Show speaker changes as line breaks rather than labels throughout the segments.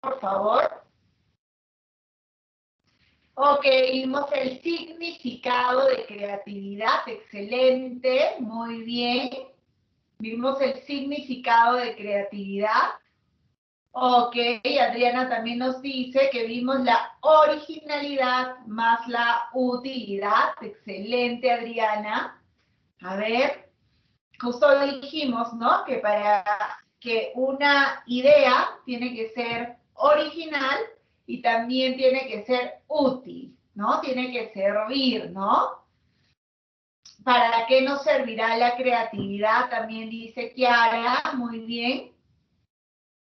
por favor. Ok, vimos el significado de creatividad, excelente, muy bien. Vimos el significado de creatividad. Ok, Adriana también nos dice que vimos la originalidad más la utilidad. Excelente, Adriana. A ver, justo dijimos, ¿no? Que para que una idea tiene que ser original y también tiene que ser útil, ¿no? Tiene que servir, ¿no? ¿Para qué nos servirá la creatividad? También dice Kiara, muy bien.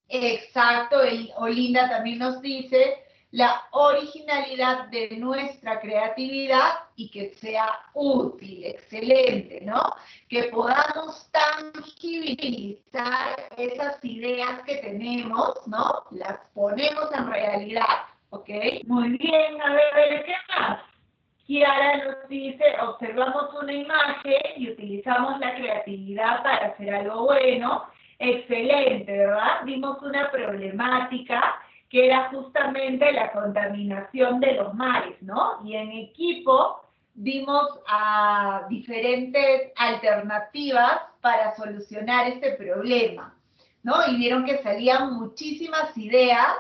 Exacto, Olinda también nos dice la originalidad de nuestra creatividad y que sea útil, excelente, ¿no? Que podamos tangibilizar esas ideas que tenemos, ¿no? Las ponemos en realidad, ¿ok? Muy bien, a ver, ¿qué más? Kiara nos dice, observamos una imagen y utilizamos la creatividad para hacer algo bueno. Excelente, ¿verdad? Vimos una problemática que era justamente la contaminación de los mares, ¿no? Y en equipo vimos a diferentes alternativas para solucionar este problema, ¿no? Y vieron que salían muchísimas ideas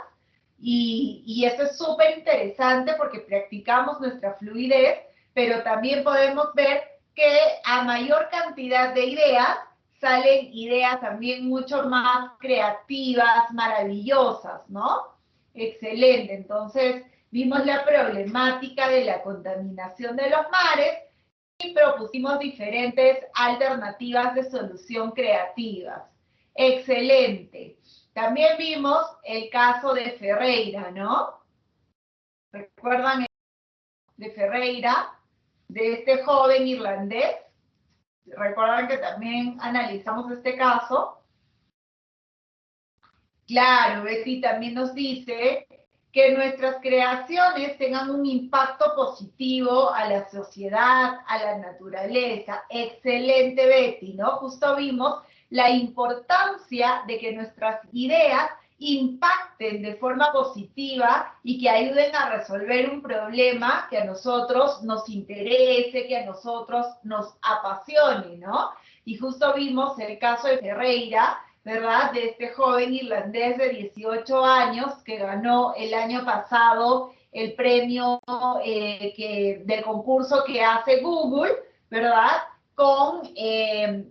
y eso es súper interesante porque practicamos nuestra fluidez, pero también podemos ver que a mayor cantidad de ideas, salen ideas también mucho más creativas, maravillosas, ¿no? Excelente. Entonces, vimos la problemática de la contaminación de los mares y propusimos diferentes alternativas de solución creativas. Excelente. También vimos el caso de Ferreira, ¿no? ¿Recuerdan de Ferreira, de este joven irlandés? ¿Recuerdan que también analizamos este caso? Claro, Betty también nos dice que nuestras creaciones tengan un impacto positivo a la sociedad, a la naturaleza. Excelente, Betty, ¿no? Justo vimos la importancia de que nuestras ideas impacten de forma positiva y que ayuden a resolver un problema que a nosotros nos interese, que a nosotros nos apasione, ¿no? Y justo vimos el caso de Ferreira, ¿verdad? De este joven irlandés de 18 años que ganó el año pasado el premio del concurso que hace Google, ¿verdad? Con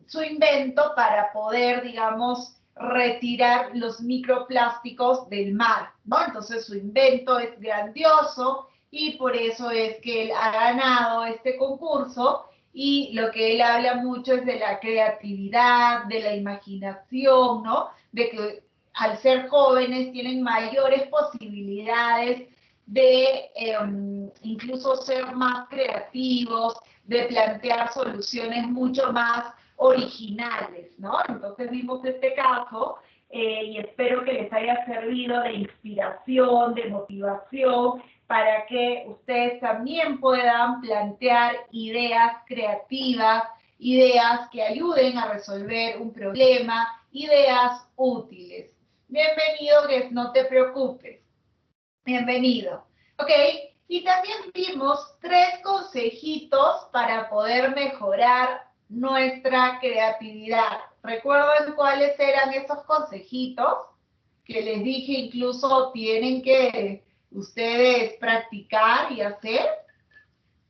su invento para poder, digamos, retirar los microplásticos del mar, ¿no? Entonces su invento es grandioso y por eso es que él ha ganado este concurso. Y lo que él habla mucho es de la creatividad, de la imaginación, ¿no? De que al ser jóvenes tienen mayores posibilidades de incluso ser más creativos, de plantear soluciones mucho más originales, ¿no? Entonces vimos este caso y espero que les haya servido de inspiración, de motivación, para que ustedes también puedan plantear ideas creativas, ideas que ayuden a resolver un problema, ideas útiles. Bienvenido, Greg, no te preocupes. Bienvenido. Ok, y también vimos 3 consejitos para poder mejorar nuestra creatividad. ¿Recuerdan cuáles eran esos consejitos? Que les dije incluso tienen que ustedes practicar y hacer.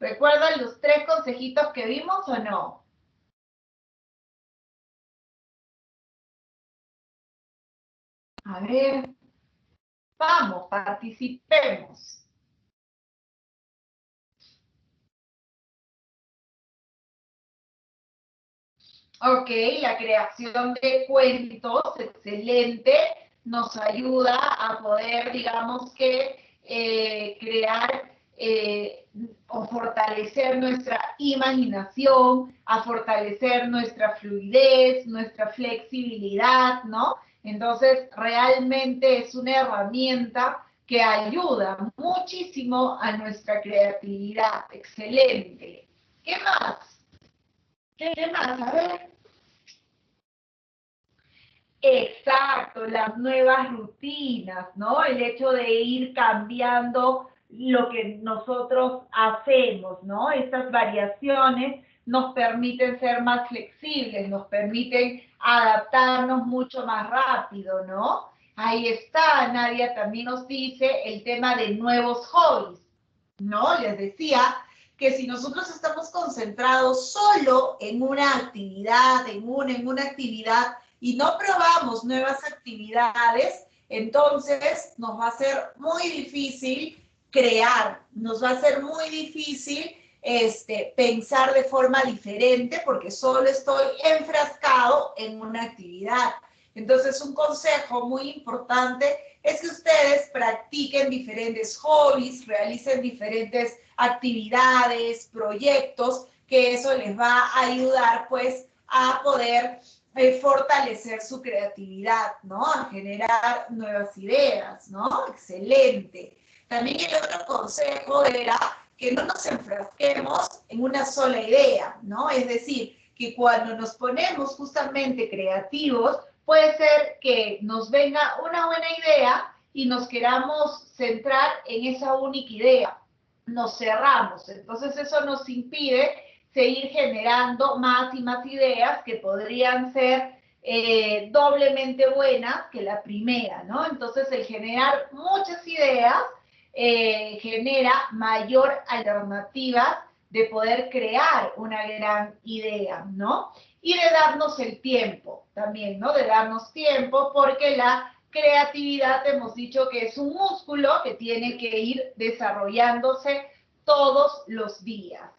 ¿Recuerdan los 3 consejitos que vimos o no? A ver, vamos, participemos. Ok, la creación de cuentos, excelente, nos ayuda a poder, digamos que, crear o fortalecer nuestra imaginación, a fortalecer nuestra fluidez, nuestra flexibilidad, ¿no? Entonces, realmente es una herramienta que ayuda muchísimo a nuestra creatividad. Excelente. ¿Qué más? ¿Qué más? A ver. Exacto, las nuevas rutinas, ¿no? El hecho de ir cambiando lo que nosotros hacemos, ¿no? Estas variaciones nos permiten ser más flexibles, nos permiten adaptarnos mucho más rápido, ¿no? Ahí está, Nadia también nos dice el tema de nuevos hobbies, ¿no? Les decía que si nosotros estamos concentrados solo en una actividad, en una actividad, y no probamos nuevas actividades, entonces nos va a ser muy difícil crear, nos va a ser muy difícil pensar de forma diferente porque solo estoy enfrascado en una actividad. Entonces, un consejo muy importante es que ustedes practiquen diferentes hobbies, realicen diferentes actividades, proyectos, que eso les va a ayudar pues a poder fortalecer su creatividad, ¿no? A generar nuevas ideas, ¿no? Excelente. También el otro consejo era que no nos enfrasquemos en una sola idea, ¿no? Es decir, que cuando nos ponemos justamente creativos, puede ser que nos venga una buena idea y nos queramos centrar en esa única idea. Nos cerramos, entonces eso nos impide seguir generando más y más ideas que podrían ser doblemente buenas que la primera, ¿no? Entonces el generar muchas ideas genera mayor alternativa de poder crear una gran idea, ¿no? Y de darnos el tiempo también, ¿no? De darnos tiempo porque la creatividad hemos dicho que es un músculo que tiene que ir desarrollándose todos los días.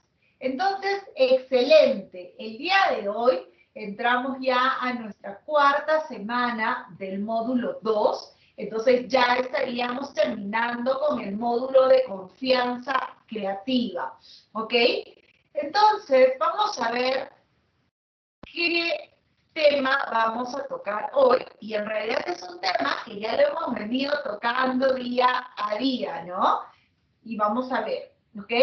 Entonces, excelente. El día de hoy entramos ya a nuestra cuarta semana del módulo 2. Entonces ya estaríamos terminando con el módulo de confianza creativa. ¿Ok? Entonces, vamos a ver qué tema vamos a tocar hoy. Y en realidad es un tema que ya lo hemos venido tocando día a día, ¿no? Y vamos a ver, ¿ok?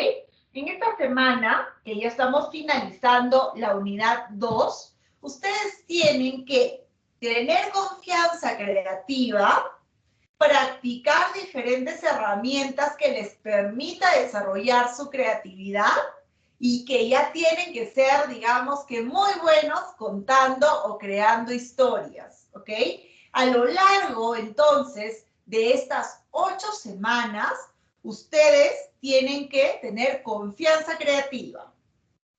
En esta semana, que ya estamos finalizando la unidad 2, ustedes tienen que tener confianza creativa, practicar diferentes herramientas que les permita desarrollar su creatividad y que ya tienen que ser, digamos que muy buenos contando o creando historias, ¿ok? A lo largo, entonces, de estas 8 semanas, ustedes tienen que tener confianza creativa,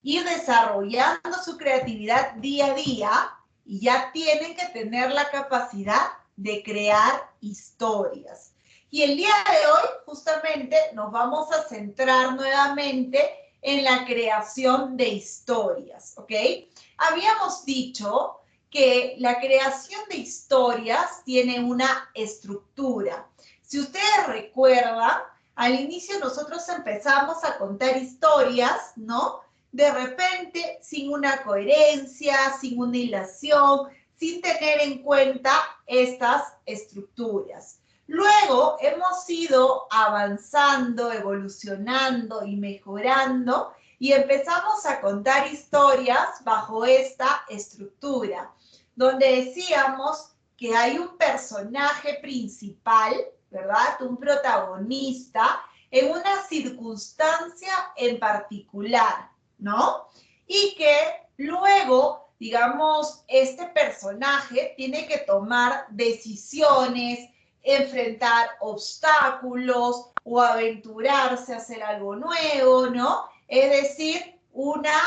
ir desarrollando su creatividad día a día y ya tienen que tener la capacidad de crear historias. Y el día de hoy justamente nos vamos a centrar nuevamente en la creación de historias, ¿ok? Habíamos dicho que la creación de historias tiene una estructura. Si ustedes recuerdan, al inicio nosotros empezamos a contar historias, ¿no? De repente, sin una coherencia, sin una hilación, sin tener en cuenta estas estructuras. Luego hemos ido avanzando, evolucionando y mejorando y empezamos a contar historias bajo esta estructura, donde decíamos que hay un personaje principal, ¿verdad? Un protagonista en una circunstancia en particular, ¿no? Y que luego, digamos, este personaje tiene que tomar decisiones, enfrentar obstáculos o aventurarse a hacer algo nuevo, ¿no? Es decir, una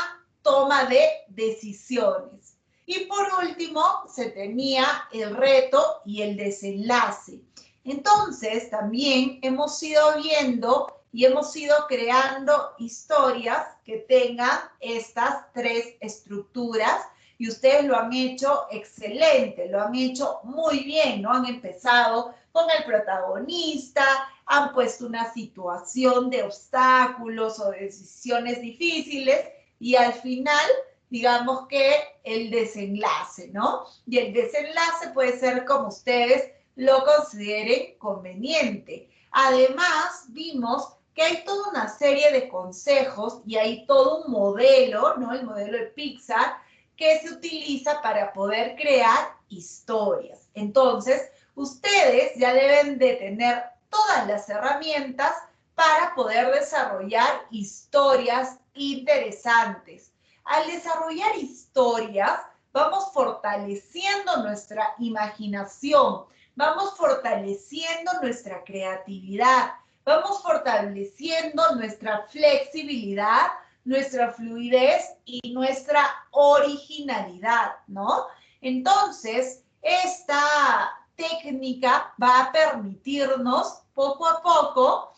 toma de decisiones. Y por último, se tenía el reto y el desenlace. Entonces, también hemos ido viendo y hemos ido creando historias que tengan estas 3 estructuras y ustedes lo han hecho excelente, lo han hecho muy bien, ¿no? Han empezado con el protagonista, han puesto una situación de obstáculos o de decisiones difíciles y al final, digamos que el desenlace, ¿no? Y el desenlace puede ser como ustedes lo consideren conveniente. Además, vimos que hay toda una serie de consejos y hay todo un modelo, ¿no? El modelo de Pixar, que se utiliza para poder crear historias. Entonces, ustedes ya deben de tener todas las herramientas para poder desarrollar historias interesantes. Al desarrollar historias, vamos fortaleciendo nuestra imaginación, vamos fortaleciendo nuestra creatividad, vamos fortaleciendo nuestra flexibilidad, nuestra fluidez y nuestra originalidad, ¿no? Entonces, esta técnica va a permitirnos poco a poco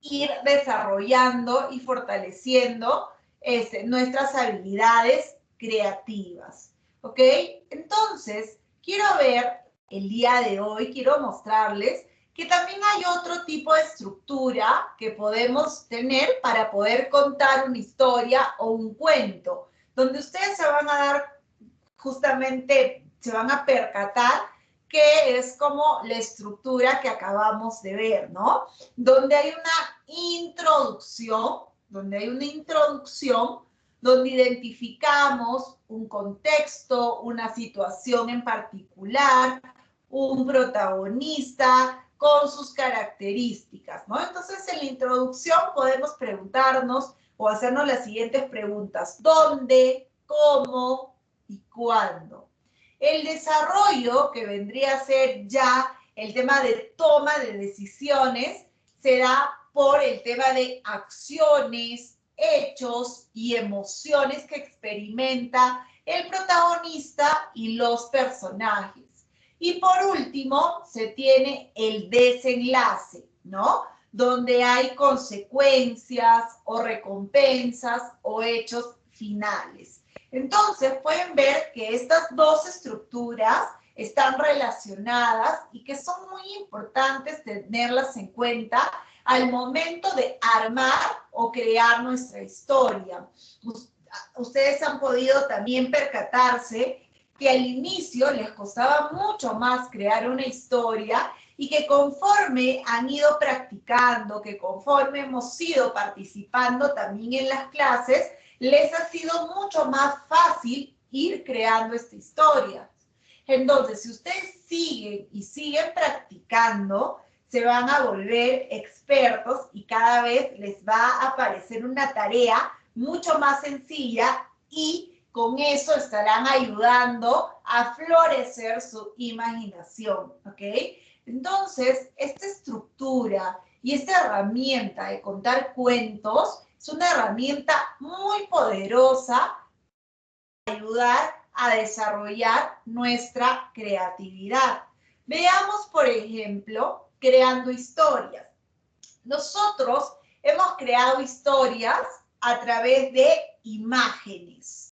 ir desarrollando y fortaleciendo nuestras habilidades creativas, ¿ok? Entonces, quiero ver el día de hoy, quiero mostrarles que también hay otro tipo de estructura que podemos tener para poder contar una historia o un cuento, donde ustedes se van a dar justamente, se van a percatar que es como la estructura que acabamos de ver, ¿no? Donde hay una introducción, donde identificamos un contexto, una situación en particular, un protagonista con sus características, ¿no? Entonces, en la introducción podemos preguntarnos o hacernos las siguientes preguntas. ¿Dónde? ¿Cómo? ¿Y cuándo? El desarrollo, que vendría a ser ya el tema de toma de decisiones, se da por el tema de acciones, hechos y emociones que experimenta el protagonista y los personajes. Y por último, se tiene el desenlace, ¿no? Donde hay consecuencias o recompensas o hechos finales. Entonces, pueden ver que estas dos estructuras están relacionadas y que son muy importantes tenerlas en cuenta al momento de armar o crear nuestra historia. Ustedes han podido también percatarse que al inicio les costaba mucho más crear una historia y que conforme han ido practicando, que conforme hemos ido participando también en las clases, les ha sido mucho más fácil ir creando esta historia. Entonces, si ustedes siguen practicando, se van a volver expertos y cada vez les va a parecer una tarea mucho más sencilla y con eso estarán ayudando a florecer su imaginación, ¿ok? Entonces, esta estructura y esta herramienta de contar cuentos es una herramienta muy poderosa para ayudar a desarrollar nuestra creatividad. Veamos, por ejemplo, creando historias. Nosotros hemos creado historias a través de imágenes.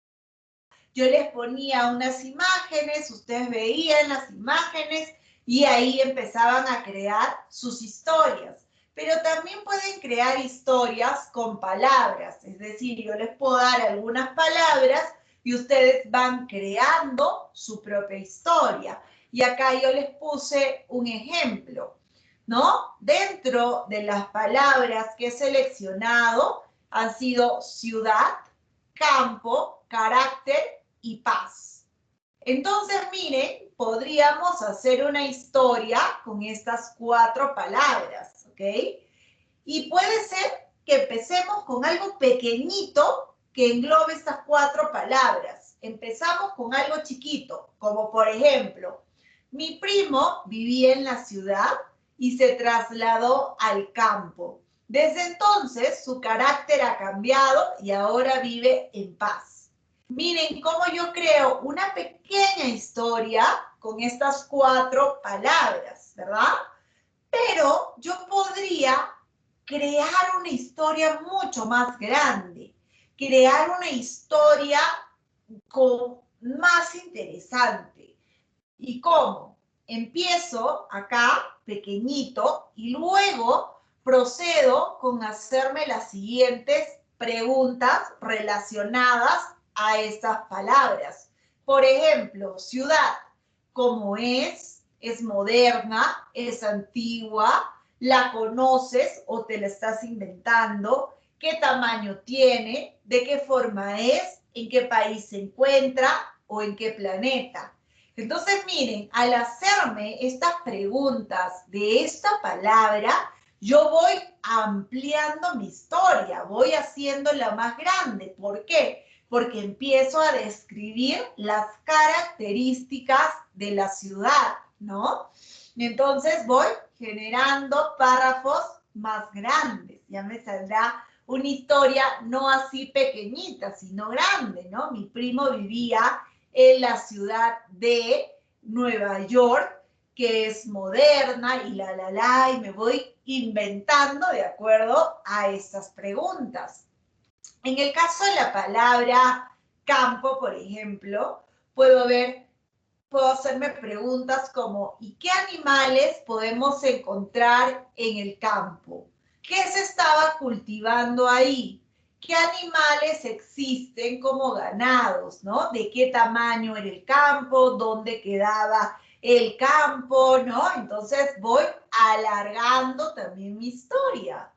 Yo les ponía unas imágenes, ustedes veían las imágenes y ahí empezaban a crear sus historias. Pero también pueden crear historias con palabras, es decir, yo les puedo dar algunas palabras y ustedes van creando su propia historia. Y acá yo les puse un ejemplo, ¿no? Dentro de las palabras que he seleccionado han sido ciudad, campo, carácter y paz. Entonces, miren, podríamos hacer una historia con estas 4 palabras, ¿ok? Y puede ser que empecemos con algo pequeñito que englobe estas 4 palabras. Empezamos con algo chiquito, como por ejemplo, mi primo vivía en la ciudad y se trasladó al campo. Desde entonces, su carácter ha cambiado y ahora vive en paz. Miren cómo yo creo una pequeña historia con estas 4 palabras, ¿verdad? Pero yo podría crear una historia mucho más grande, crear una historia más interesante. ¿Y cómo? Empiezo acá, pequeñito, y luego procedo con hacerme las siguientes preguntas relacionadas a estas palabras. Por ejemplo, ciudad, ¿cómo es? ¿Es moderna? ¿Es antigua? ¿La conoces o te la estás inventando? ¿Qué tamaño tiene? ¿De qué forma es? ¿En qué país se encuentra? ¿O en qué planeta? Entonces, miren, al hacerme estas preguntas de esta palabra, yo voy ampliando mi historia, voy haciéndola más grande. ¿Por qué? Porque empiezo a describir las características de la ciudad, ¿no? Y entonces voy generando párrafos más grandes. Ya me saldrá una historia no así pequeñita, sino grande, ¿no? Mi primo vivía en la ciudad de Nueva York, que es moderna, y y me voy inventando de acuerdo a estas preguntas. En el caso de la palabra campo, por ejemplo, puedo hacerme preguntas como, ¿y qué animales podemos encontrar en el campo? ¿Qué se estaba cultivando ahí? ¿Qué animales existen como ganados, ¿no? ¿De qué tamaño era el campo? ¿Dónde quedaba el campo, ¿no? Entonces voy alargando también mi historia.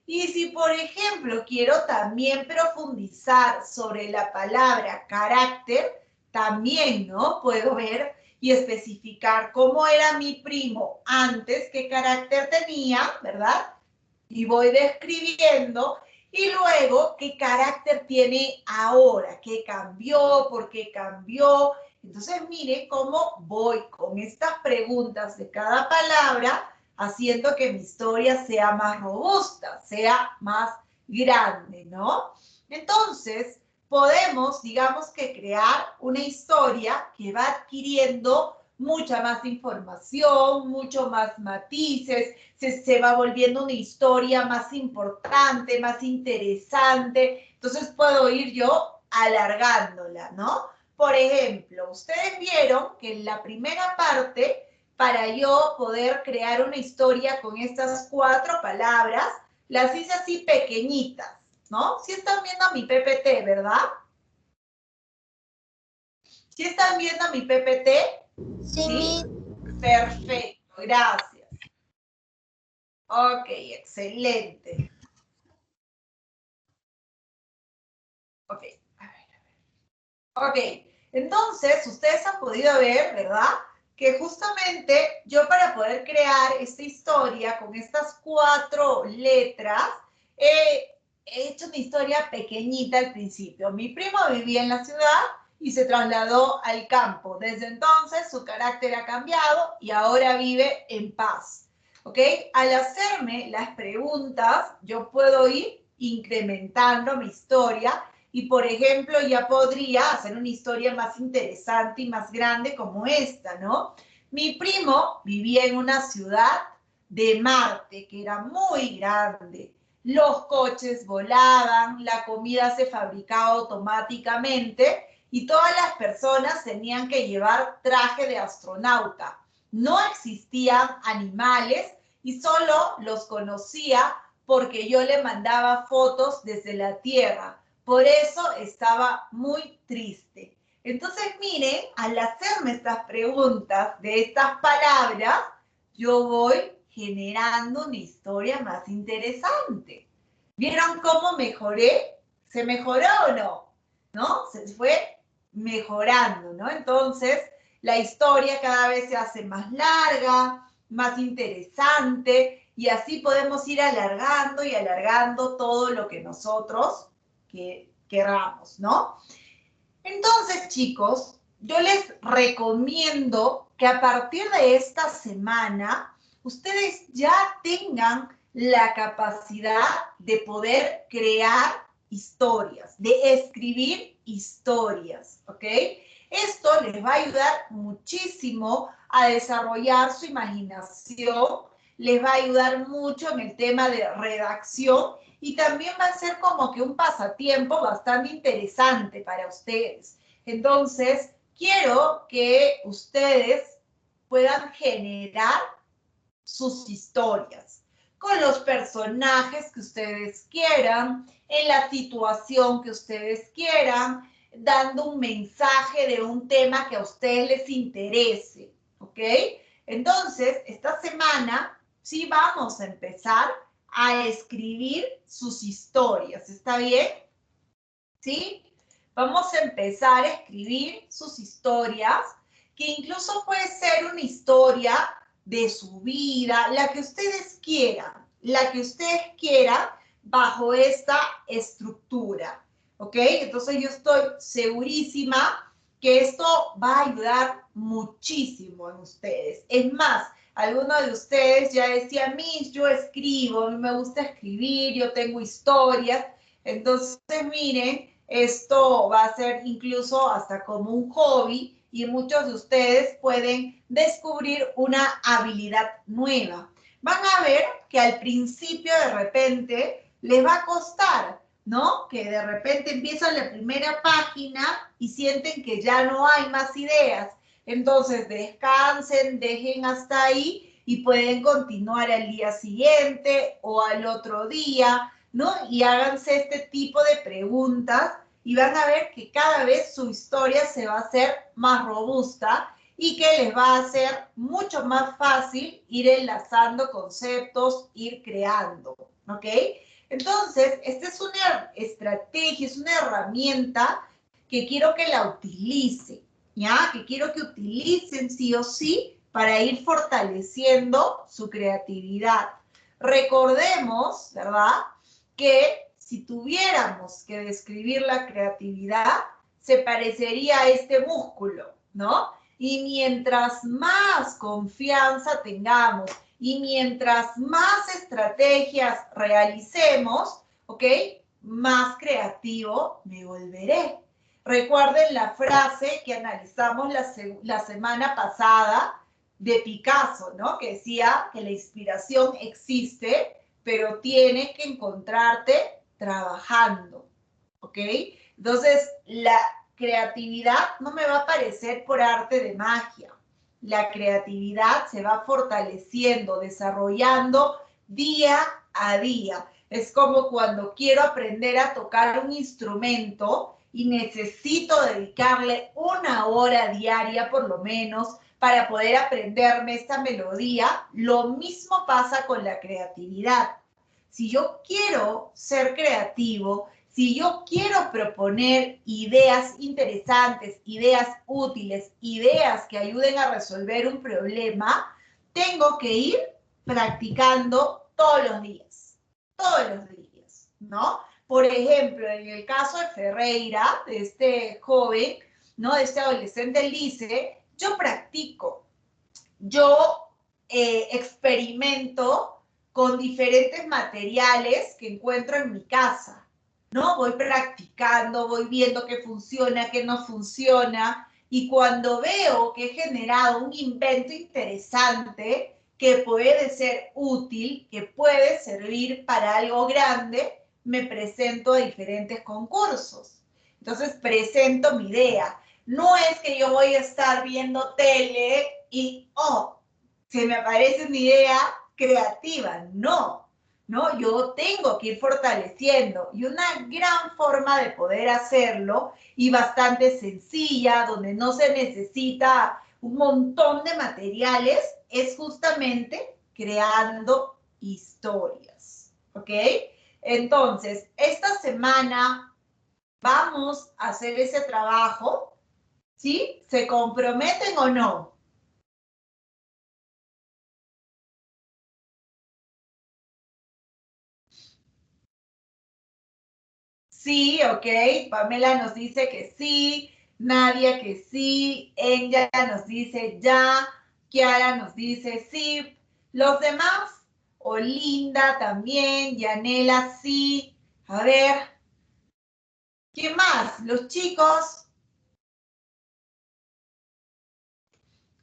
Y si, por ejemplo, quiero también profundizar sobre la palabra carácter, también, ¿no? Puedo ver y especificar cómo era mi primo antes, qué carácter tenía, ¿verdad? Y voy describiendo y luego qué carácter tiene ahora, qué cambió, por qué cambió. Entonces, miren cómo voy con estas preguntas de cada palabra haciendo que mi historia sea más robusta, sea más grande, ¿no? Entonces, podemos, digamos que crear una historia que va adquiriendo mucha más información, mucho más matices, se va volviendo una historia más importante, más interesante. Entonces puedo ir yo alargándola, ¿no? Por ejemplo, ustedes vieron que en la primera parte, para yo poder crear una historia con estas 4 palabras, las hice así pequeñitas, ¿no? Sí están viendo mi PPT, ¿verdad? ¿Sí están viendo mi PPT?
Sí.
Perfecto, gracias. Ok, excelente. Ok, a ver. Ok, entonces ustedes han podido ver, ¿verdad? Que justamente yo para poder crear esta historia con estas 4 letras, he hecho una historia pequeñita al principio. Mi primo vivía en la ciudad y se trasladó al campo. Desde entonces su carácter ha cambiado y ahora vive en paz. ¿Ok? Al hacerme las preguntas, yo puedo ir incrementando mi historia y, por ejemplo, ya podría hacer una historia más interesante y más grande como esta, ¿no? Mi primo vivía en una ciudad de Marte que era muy grande. Los coches volaban, la comida se fabricaba automáticamente y todas las personas tenían que llevar traje de astronauta. No existían animales y solo los conocía porque yo le mandaba fotos desde la Tierra. Por eso estaba muy triste. Entonces, miren, al hacerme estas preguntas de estas palabras, yo voy generando una historia más interesante. ¿Vieron cómo mejoré? ¿Se mejoró o no? ¿No? Se fue mejorando, ¿no? Entonces, la historia cada vez se hace más larga, más interesante, y así podemos ir alargando y alargando todo lo que nosotros queramos, ¿no? Entonces, chicos, yo les recomiendo que a partir de esta semana ustedes ya tengan la capacidad de poder crear historias, de escribir historias, ¿ok? Esto les va a ayudar muchísimo a desarrollar su imaginación, les va a ayudar mucho en el tema de redacción y también va a ser como que un pasatiempo bastante interesante para ustedes. Entonces, quiero que ustedes puedan generar sus historias con los personajes que ustedes quieran, en la situación que ustedes quieran, dando un mensaje de un tema que a ustedes les interese, ¿ok? Entonces, esta semana sí vamos a empezar a escribir sus historias, ¿está bien? ¿Sí? Vamos a empezar a escribir sus historias
que incluso puede ser una historia de su vida, la que ustedes quieran, bajo esta estructura, ¿ok? Entonces yo estoy segurísima que esto va a ayudar muchísimo en ustedes. Es más, algunos de ustedes ya decían, Miss, yo escribo, a mí me gusta escribir, yo tengo historias. Entonces, miren, esto va a ser incluso hasta como un hobby y muchos de ustedes pueden descubrir una habilidad nueva. Van a ver que al principio de repente les va a costar, ¿no? Que de repente empiezan la primera página y sienten que ya no hay más ideas. Entonces descansen, dejen hasta ahí y pueden continuar al día siguiente o al otro día, ¿no? Y háganse este tipo de preguntas y van a ver que cada vez su historia se va a hacer más robusta y que les va a hacer mucho más fácil ir enlazando conceptos, ir creando, ¿ok? Entonces, esta es una estrategia, es una herramienta que quiero que la utilicen, ¿ya? Que quiero que utilicen sí o sí para ir fortaleciendo su creatividad. Recordemos, ¿verdad?, que si tuviéramos que describir la creatividad, se parecería a este músculo, ¿no? Y mientras más confianza tengamos y mientras más estrategias realicemos, ¿ok?, más creativo me volveré. Recuerden la frase que analizamos la semana pasada de Picasso, ¿no? Que decía que la inspiración existe, pero tienes que encontrarte trabajando, ¿ok? Entonces, la creatividad no me va a aparecer por arte de magia. La creatividad se va fortaleciendo, desarrollando día a día. Es como cuando quiero aprender a tocar un instrumento y necesito dedicarle 1 hora diaria por lo menos para poder aprenderme esta melodía. Lo mismo pasa con la creatividad. Si yo quiero ser creativo, si yo quiero proponer ideas interesantes, ideas útiles, ideas que ayuden a resolver un problema, tengo que ir practicando todos los días, ¿no? Por ejemplo, en el caso de Ferreira, de este joven, ¿no?, de este adolescente, él dice, yo practico, yo experimento con diferentes materiales que encuentro en mi casa, ¿no? Voy practicando, voy viendo qué funciona, qué no funciona, y cuando veo que he generado un invento interesante que puede ser útil, que puede servir para algo grande, me presento a diferentes concursos. Entonces presento mi idea. No es que yo voy a estar viendo tele y, oh, se me aparece una idea creativa. No, ¿no? Yo tengo que ir fortaleciendo. Y una gran forma de poder hacerlo, y bastante sencilla, donde no se necesita un montón de materiales, es justamente creando historias, ¿ok? Entonces, esta semana vamos a hacer ese trabajo, ¿sí? ¿Se comprometen o no? Sí, ok. Pamela nos dice que sí. Nadia que sí. Enya nos dice ya. Kiara nos dice sí. Los demás, Olinda también. Yanela sí. A ver. ¿Qué más? Los chicos.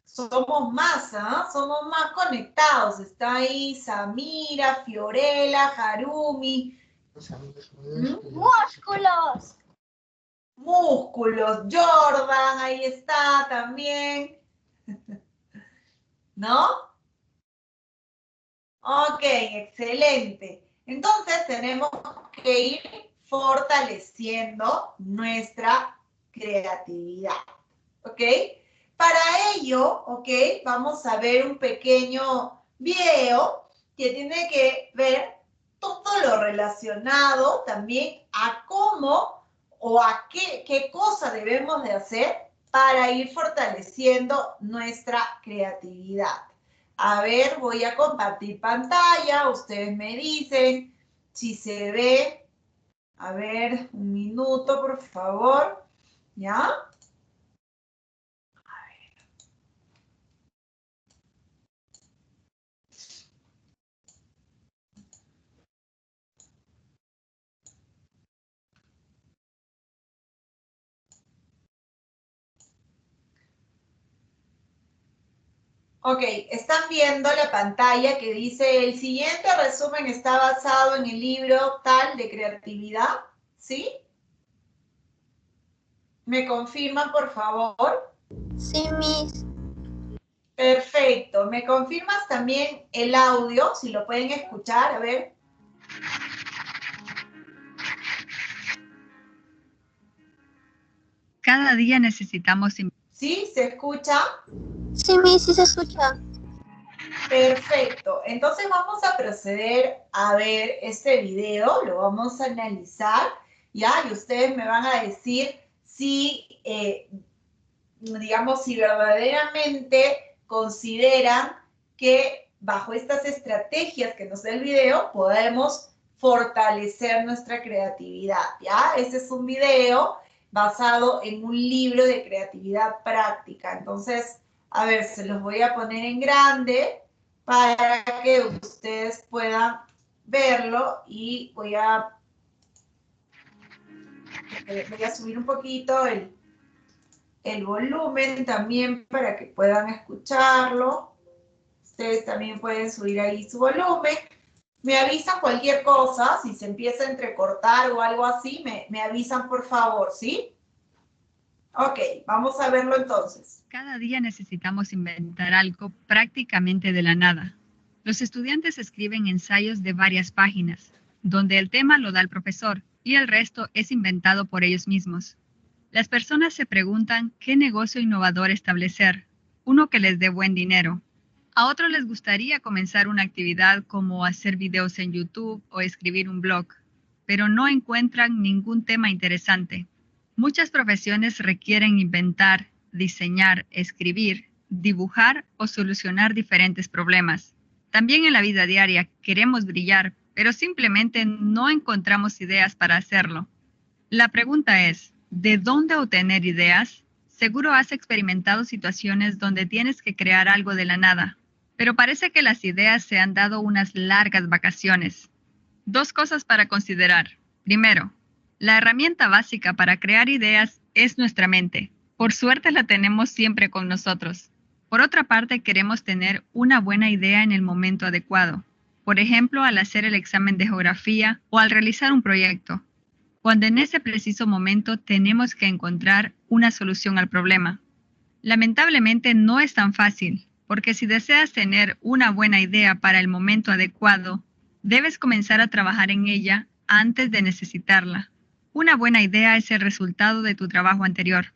Somos más, ¿ah? Somos más conectados. Está ahí Samira, Fiorella, Harumi.
¡Músculos!
Músculos, Jordan, ahí está también. ¿No? Ok, excelente. Entonces tenemos que ir fortaleciendo nuestra creatividad. ¿Ok? Para ello, ¿ok?, vamos a ver un pequeño video que tiene que ver todo lo relacionado también a cómo o a qué cosa debemos de hacer para ir fortaleciendo nuestra creatividad. A ver, voy a compartir pantalla. Ustedes me dicen si se ve. A ver, un minuto, por favor. ¿Ya? Ok, están viendo la pantalla que dice el siguiente resumen está basado en el libro tal de creatividad, ¿sí? ¿Me confirman, por favor?
Sí, Miss.
Perfecto. ¿Me confirmas también el audio, si lo pueden escuchar? A ver.
Cada día necesitamos...
¿Sí? ¿Se escucha?
Sí, Miss, sí se escucha.
Perfecto. Entonces vamos a proceder a ver este video, lo vamos a analizar, ¿ya? Y ustedes me van a decir si, digamos, si verdaderamente consideran que bajo estas estrategias que nos da el video podemos fortalecer nuestra creatividad, ¿ya? Este es un video basado en un libro de creatividad práctica. Entonces, a ver, se los voy a poner en grande para que ustedes puedan verlo y voy a subir un poquito el volumen también para que puedan escucharlo. Ustedes también pueden subir ahí su volumen. Me avisan cualquier cosa, si se empieza a entrecortar o algo así, me avisan por favor, ¿sí? Ok, vamos a verlo entonces.
Cada día necesitamos inventar algo prácticamente de la nada. Los estudiantes escriben ensayos de varias páginas, donde el tema lo da el profesor y el resto es inventado por ellos mismos. Las personas se preguntan qué negocio innovador establecer, uno que les dé buen dinero. A otros les gustaría comenzar una actividad como hacer videos en YouTube o escribir un blog, pero no encuentran ningún tema interesante. Muchas profesiones requieren inventar, diseñar, escribir, dibujar o solucionar diferentes problemas. También en la vida diaria queremos brillar, pero simplemente no encontramos ideas para hacerlo. La pregunta es, ¿de dónde obtener ideas? Seguro has experimentado situaciones donde tienes que crear algo de la nada, pero parece que las ideas se han dado unas largas vacaciones. Dos cosas para considerar. Primero, la herramienta básica para crear ideas es nuestra mente. Por suerte la tenemos siempre con nosotros. Por otra parte, queremos tener una buena idea en el momento adecuado. Por ejemplo, al hacer el examen de geografía o al realizar un proyecto, cuando en ese preciso momento tenemos que encontrar una solución al problema. Lamentablemente no es tan fácil, porque si deseas tener una buena idea para el momento adecuado, debes comenzar a trabajar en ella antes de necesitarla. Una buena idea es el resultado de tu trabajo anterior.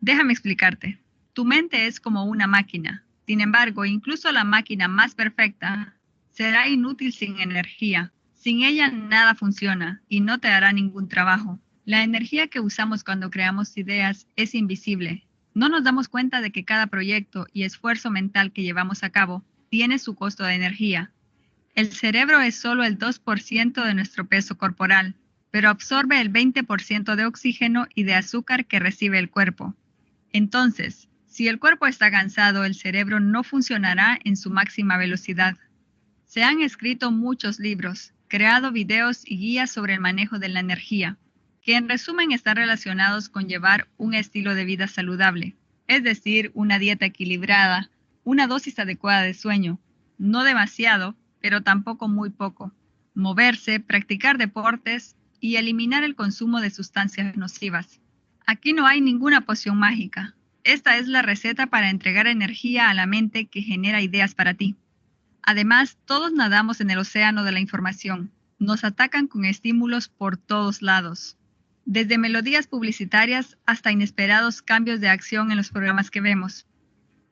Déjame explicarte. Tu mente es como una máquina. Sin embargo, incluso la máquina más perfecta será inútil sin energía. Sin ella nada funciona y no te hará ningún trabajo. La energía que usamos cuando creamos ideas es invisible. No nos damos cuenta de que cada proyecto y esfuerzo mental que llevamos a cabo tiene su costo de energía. El cerebro es solo el 2% de nuestro peso corporal, pero absorbe el 20% de oxígeno y de azúcar que recibe el cuerpo. Entonces, si el cuerpo está cansado, el cerebro no funcionará en su máxima velocidad. Se han escrito muchos libros, creado videos y guías sobre el manejo de la energía, que en resumen están relacionados con llevar un estilo de vida saludable, es decir, una dieta equilibrada, una dosis adecuada de sueño, no demasiado, pero tampoco muy poco, moverse, practicar deportes y eliminar el consumo de sustancias nocivas. Aquí no hay ninguna poción mágica. Esta es la receta para entregar energía a la mente que genera ideas para ti. Además, todos nadamos en el océano de la información. Nos atacan con estímulos por todos lados, desde melodías publicitarias hasta inesperados cambios de acción en los programas que vemos.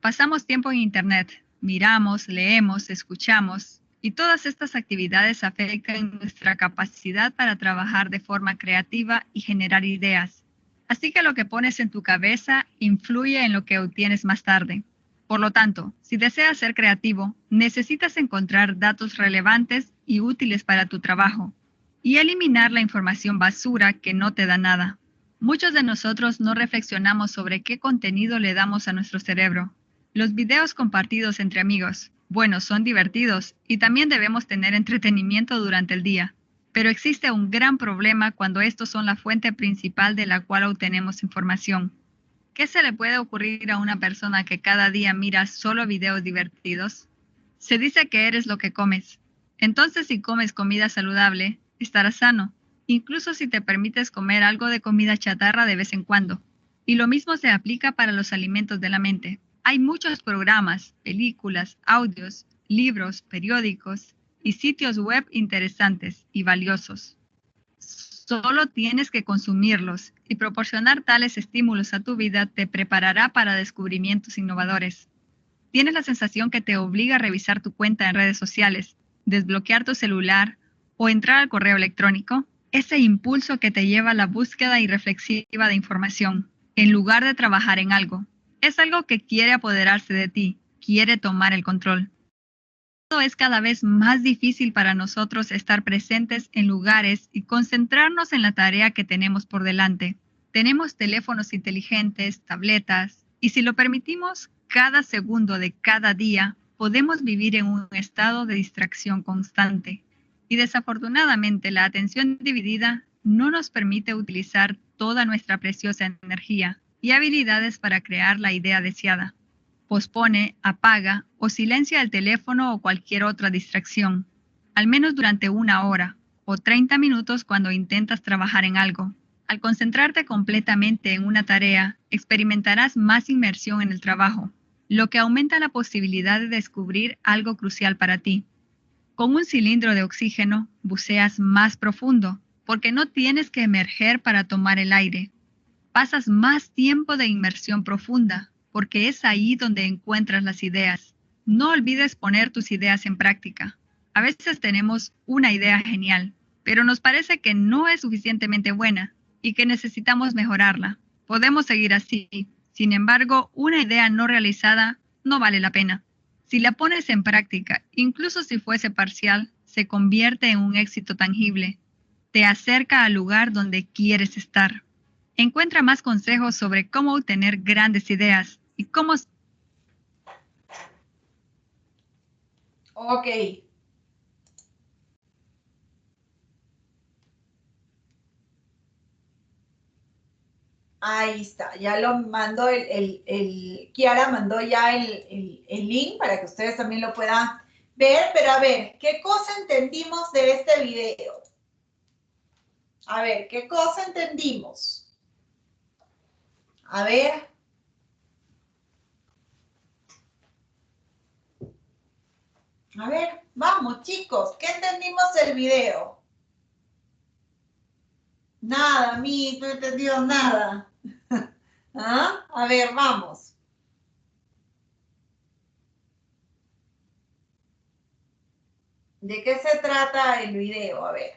Pasamos tiempo en Internet, miramos, leemos, escuchamos, y todas estas actividades afectan nuestra capacidad para trabajar de forma creativa y generar ideas. Así que lo que pones en tu cabeza influye en lo que obtienes más tarde. Por lo tanto, si deseas ser creativo, necesitas encontrar datos relevantes y útiles para tu trabajo y eliminar la información basura que no te da nada. Muchos de nosotros no reflexionamos sobre qué contenido le damos a nuestro cerebro. Los videos compartidos entre amigos, bueno, son divertidos y también debemos tener entretenimiento durante el día. Pero existe un gran problema cuando estos son la fuente principal de la cual obtenemos información. ¿Qué se le puede ocurrir a una persona que cada día mira solo videos divertidos? Se dice que eres lo que comes. Entonces, si comes comida saludable, estarás sano, incluso si te permites comer algo de comida chatarra de vez en cuando. Y lo mismo se aplica para los alimentos de la mente. Hay muchos programas, películas, audios, libros, periódicos y sitios web interesantes y valiosos. Solo tienes que consumirlos y proporcionar tales estímulos a tu vida te preparará para descubrimientos innovadores. ¿Tienes la sensación que te obliga a revisar tu cuenta en redes sociales, desbloquear tu celular o entrar al correo electrónico? Ese impulso que te lleva a la búsqueda irreflexiva de información, en lugar de trabajar en algo, es algo que quiere apoderarse de ti, quiere tomar el control. Es cada vez más difícil para nosotros estar presentes en lugares y concentrarnos en la tarea que tenemos por delante. Tenemos teléfonos inteligentes, tabletas, y si lo permitimos, cada segundo de cada día podemos vivir en un estado de distracción constante. Y desafortunadamente la atención dividida no nos permite utilizar toda nuestra preciosa energía y habilidades para crear la idea deseada. Pospone, apaga o silencia el teléfono o cualquier otra distracción, al menos durante 1 hora o 30 minutos cuando intentas trabajar en algo. Al concentrarte completamente en una tarea, experimentarás más inmersión en el trabajo, lo que aumenta la posibilidad de descubrir algo crucial para ti. Con un cilindro de oxígeno, buceas más profundo, porque no tienes que emerger para tomar el aire. Pasas más tiempo de inmersión profunda, porque es ahí donde encuentras las ideas. No olvides poner tus ideas en práctica. A veces tenemos una idea genial, pero nos parece que no es suficientemente buena y que necesitamos mejorarla. Podemos seguir así. Sin embargo, una idea no realizada no vale la pena. Si la pones en práctica, incluso si fuese parcial, se convierte en un éxito tangible. Te acerca al lugar donde quieres estar. Encuentra más consejos sobre cómo obtener grandes ideas y cómo...
Ok. Ahí está, ya lo mandó Kiara mandó ya el link para que ustedes también lo puedan ver, pero a ver, ¿qué cosa entendimos de este video? A ver, ¿qué cosa entendimos? A ver. A ver, vamos chicos, ¿qué entendimos del video? Nada, no he entendido nada. ¿Ah? A ver, vamos. ¿De qué se trata el video? A ver.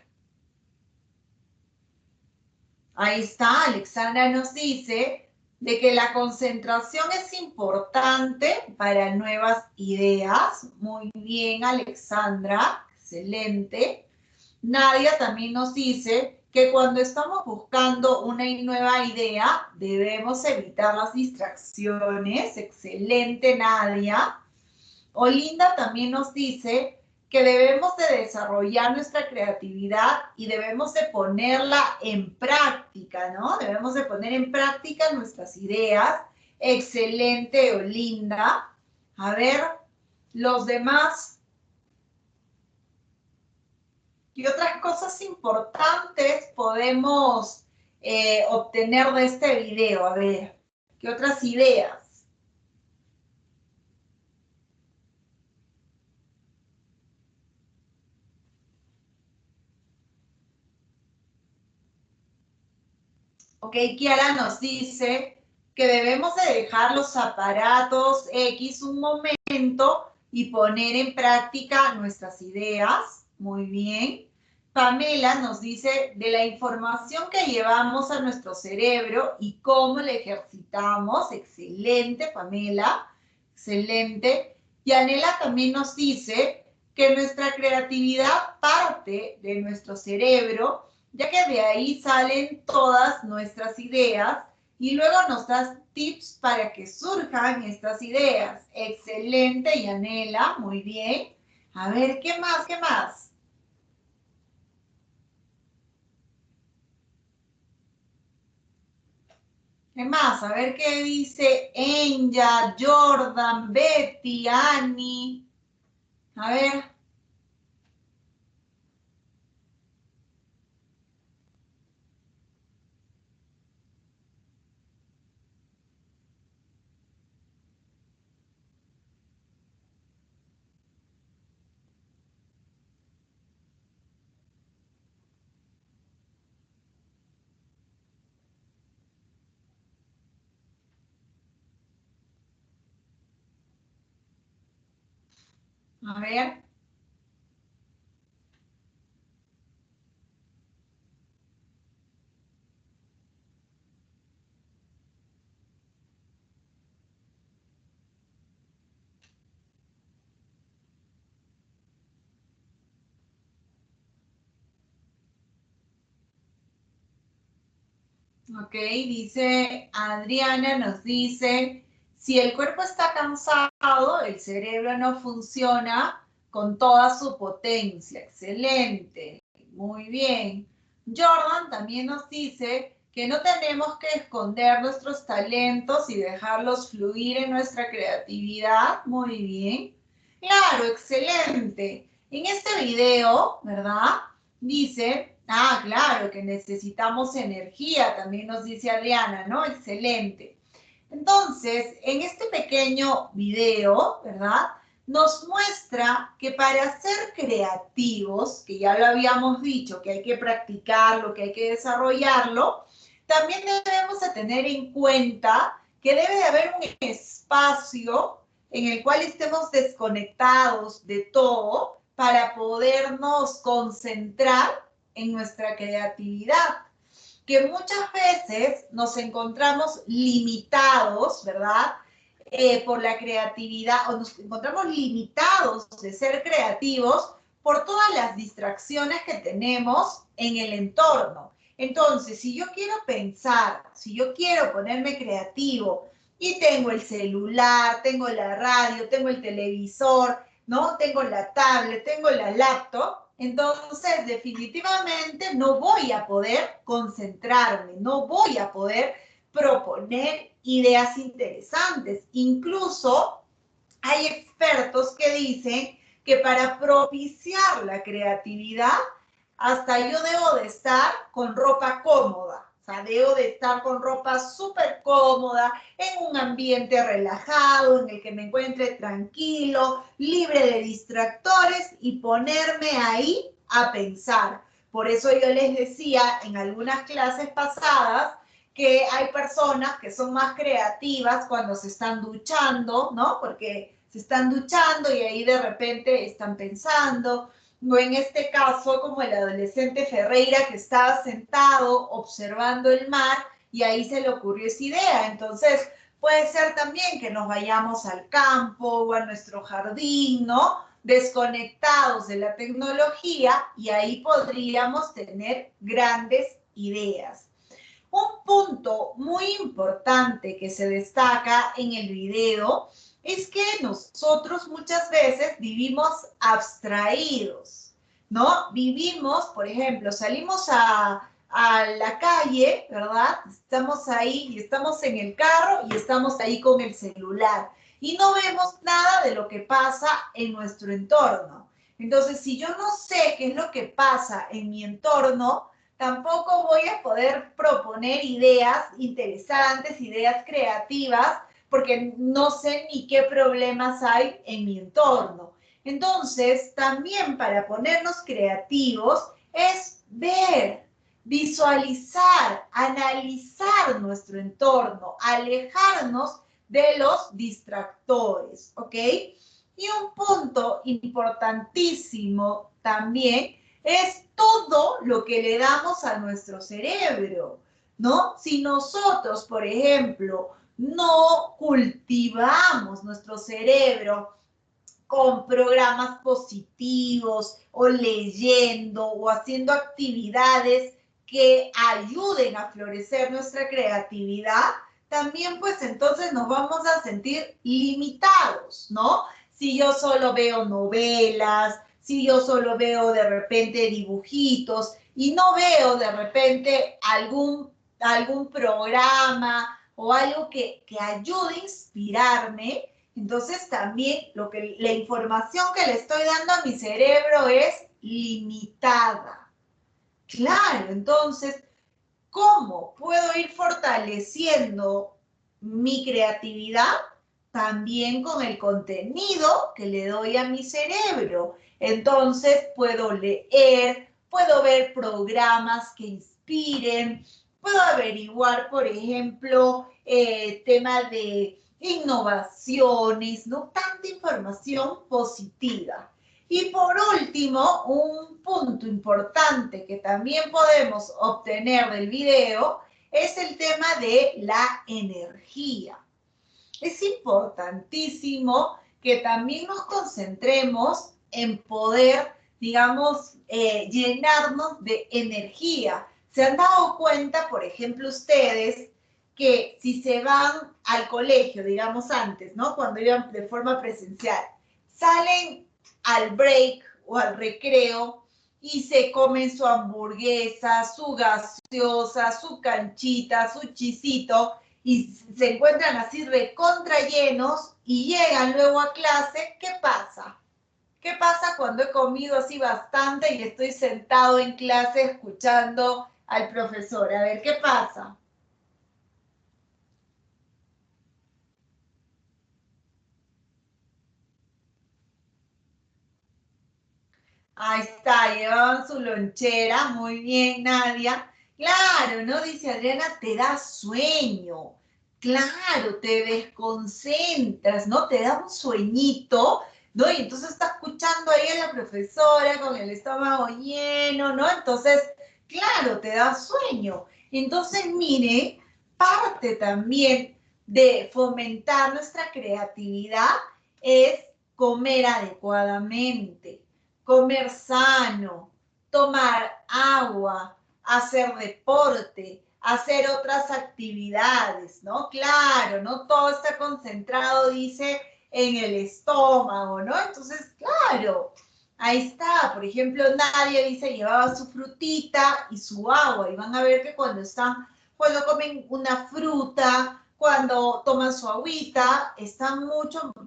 Ahí está, Alexandra nos dice de que la concentración es importante para nuevas ideas. Muy bien, Alexandra, excelente. Nadia también nos dice que cuando estamos buscando una nueva idea, debemos evitar las distracciones. Excelente, Nadia. Olinda también nos dice que debemos de desarrollar nuestra creatividad y debemos de ponerla en práctica, ¿no? Debemos de poner en práctica nuestras ideas. Excelente, Olinda. A ver, los demás. ¿Qué otras cosas importantes podemos obtener de este video? A ver, ¿qué otras ideas? Ok, Kiara nos dice que debemos de dejar los aparatos X un momento y poner en práctica nuestras ideas. Muy bien. Pamela nos dice de la información que llevamos a nuestro cerebro y cómo la ejercitamos. Excelente, Pamela. Excelente. Y Anela también nos dice que nuestra creatividad parte de nuestro cerebro, ya que de ahí salen todas nuestras ideas y luego nos das tips para que surjan estas ideas. Excelente, Yanela, muy bien. A ver, ¿qué más? ¿Qué más? ¿Qué más? A ver qué dice Enya, Jordan, Betty, Annie. A ver. A ver. Ok, dice Adriana, nos dice, si el cuerpo está cansado, el cerebro no funciona con toda su potencia. Excelente, muy bien. Jordan también nos dice que no tenemos que esconder nuestros talentos y dejarlos fluir en nuestra creatividad. Muy bien. Claro, excelente. En este video, ¿verdad? Dice, claro, que necesitamos energía, también nos dice Adriana, ¿no? Excelente. Entonces, en este pequeño video, ¿verdad? Nos muestra que para ser creativos, que ya lo habíamos dicho, que hay que practicarlo, que hay que desarrollarlo, también debemos de tener en cuenta que debe de haber un espacio en el cual estemos desconectados de todo para podernos concentrar en nuestra creatividad, que muchas veces nos encontramos limitados, ¿verdad? Por la creatividad, o nos encontramos limitados de ser creativos por todas las distracciones que tenemos en el entorno. Entonces, si yo quiero pensar, si yo quiero ponerme creativo y tengo el celular, tengo la radio, tengo el televisor, ¿no? Tengo la tablet, tengo la laptop, entonces definitivamente no voy a poder concentrarme, no voy a poder proponer ideas interesantes. Incluso hay expertos que dicen que para propiciar la creatividad, hasta yo debo de estar con ropa cómoda. O sea, debo de estar con ropa súper cómoda, en un ambiente relajado, en el que me encuentre tranquilo, libre de distractores y ponerme ahí a pensar. Por eso yo les decía en algunas clases pasadas que hay personas que son más creativas cuando se están duchando, ¿no? Porque se están duchando y ahí de repente están pensando. O en este caso, como el adolescente Ferreira que estaba sentado observando el mar y ahí se le ocurrió esa idea. Entonces, puede ser también que nos vayamos al campo o a nuestro jardín, ¿no? Desconectados de la tecnología y ahí podríamos tener grandes ideas. Un punto muy importante que se destaca en el video es que nosotros muchas veces vivimos abstraídos, ¿no? Vivimos, por ejemplo, salimos a la calle, ¿verdad? Estamos ahí y estamos en el carro y estamos ahí con el celular y no vemos nada de lo que pasa en nuestro entorno. Entonces, si yo no sé qué es lo que pasa en mi entorno, tampoco voy a poder proponer ideas interesantes, ideas creativas, porque no sé ni qué problemas hay en mi entorno. Entonces, también para ponernos creativos es ver, visualizar, analizar nuestro entorno, alejarnos de los distractores, ¿ok? Y un punto importantísimo también Es todo lo que le damos a nuestro cerebro, ¿no? Si nosotros, por ejemplo, no cultivamos nuestro cerebro con programas positivos o leyendo o haciendo actividades que ayuden a florecer nuestra creatividad, también pues entonces nos vamos a sentir limitados, ¿no? Si yo solo veo novelas, si yo solo veo de repente dibujitos y no veo de repente algún programa o algo que ayude a inspirarme, entonces también la información que le estoy dando a mi cerebro es limitada. Claro, entonces, ¿cómo puedo ir fortaleciendo mi creatividad? También con el contenido que le doy a mi cerebro. Entonces, puedo leer, puedo ver programas que inspiren, puedo averiguar, por ejemplo, temas de innovaciones, ¿no? Tanta información positiva. Y por último, un punto importante que también podemos obtener del video es el tema de la energía. Es importantísimo que también nos concentremos en poder, digamos, llenarnos de energía. ¿Se han dado cuenta, por ejemplo, ustedes, que si se van al colegio, digamos antes, ¿no? Cuando iban de forma presencial, salen al break o al recreo y se comen su hamburguesa, su gaseosa, su canchita, su chisito y se encuentran así recontra llenos y llegan luego a clase? ¿Qué pasa? ¿Qué pasa cuando he comido así bastante y estoy sentado en clase escuchando al profesor? A ver, ¿qué pasa? Ahí está, llevaban su lonchera, muy bien, Nadia. Claro, ¿no? Dice Adriana, te da sueño. Claro, te desconcentras, ¿no? Te da un sueñito, ¿no? Y entonces está escuchando ahí a la profesora con el estómago lleno, ¿no? Entonces, claro, te da sueño. Entonces, mire, parte también de fomentar nuestra creatividad es comer adecuadamente, comer sano, tomar agua, hacer deporte, hacer otras actividades, ¿no? Claro, no todo está concentrado, dice, en el estómago, ¿no? Entonces, claro, ahí está. Por ejemplo, Nadia dice, llevaba su frutita y su agua, y van a ver que cuando comen una fruta, cuando toman su agüita,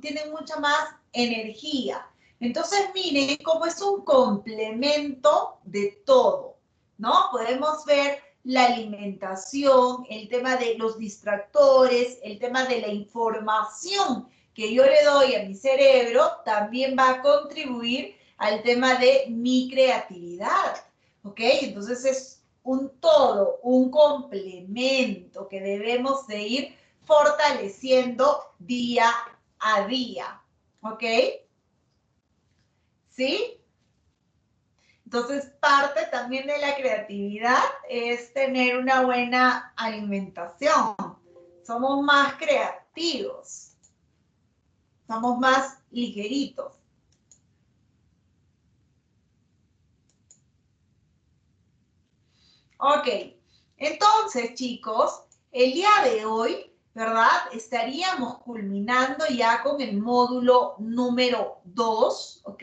tienen mucha más energía. Entonces, miren cómo es un complemento de todo, ¿no? Podemos ver la alimentación, el tema de los distractores, el tema de la información que yo le doy a mi cerebro, también va a contribuir al tema de mi creatividad, ¿ok? Entonces es un todo, un complemento que debemos de ir fortaleciendo día a día, ¿ok? ¿Sí? Entonces, parte también de la creatividad es tener una buena alimentación. Somos más creativos. Somos más ligeritos. Ok. Entonces, chicos, el día de hoy, ¿verdad? Estaríamos culminando ya con el módulo número 2, ¿ok?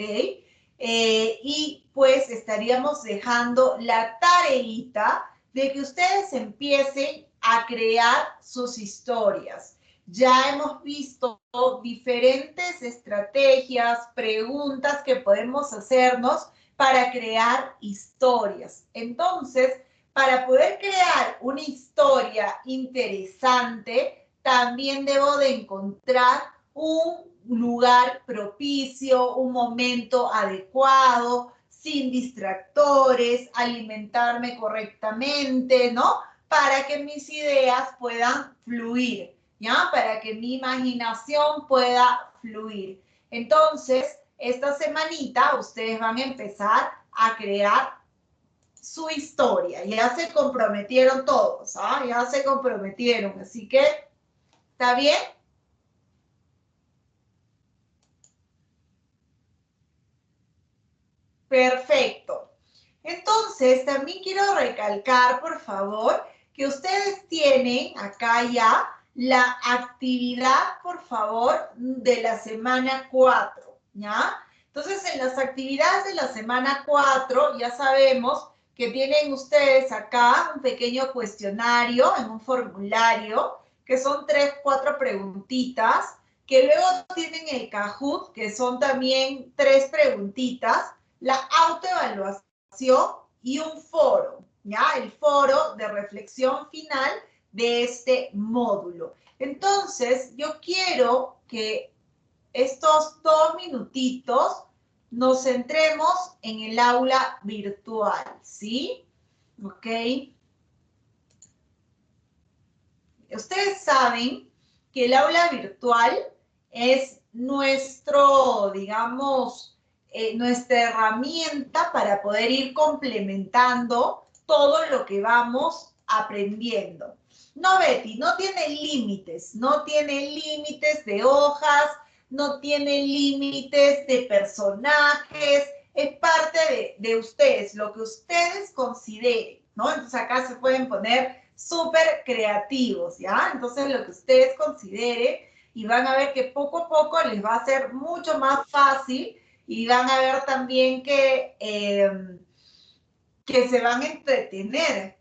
Y pues estaríamos dejando la tareita de que ustedes empiecen a crear sus historias. Ya hemos visto diferentes estrategias, preguntas que podemos hacernos para crear historias. Entonces, para poder crear una historia interesante, también debo de encontrar un lugar propicio, un momento adecuado, sin distractores, alimentarme correctamente, ¿no? Para que mis ideas puedan fluir, ¿ya? Para que mi imaginación pueda fluir. Entonces, esta semanita ustedes van a empezar a crear su historia. Ya se comprometieron todos, ¿ah? Ya se comprometieron, así que, ¿está bien? Perfecto. Entonces, también quiero recalcar, por favor, que ustedes tienen acá ya la actividad, por favor, de la semana 4, ¿ya? Entonces, en las actividades de la semana 4, ya sabemos que tienen ustedes acá un pequeño cuestionario en un formulario, que son 3, 4 preguntitas, que luego tienen el Kahoot, que son también 3 preguntitas, la autoevaluación y un foro, ¿ya? El foro de reflexión final de este módulo. Entonces, yo quiero que estos 2 minutitos nos centremos en el aula virtual, ¿sí? ¿Ok? Ustedes saben que el aula virtual es nuestro, digamos, nuestra herramienta para poder ir complementando todo lo que vamos aprendiendo. No, Betty, no tiene límites, no tiene límites de hojas, no tiene límites de personajes, es parte de ustedes, lo que ustedes consideren, ¿no? Entonces acá se pueden poner súper creativos, ¿ya? Entonces lo que ustedes consideren y van a ver que poco a poco les va a ser mucho más fácil y van a ver también que se van a entretener,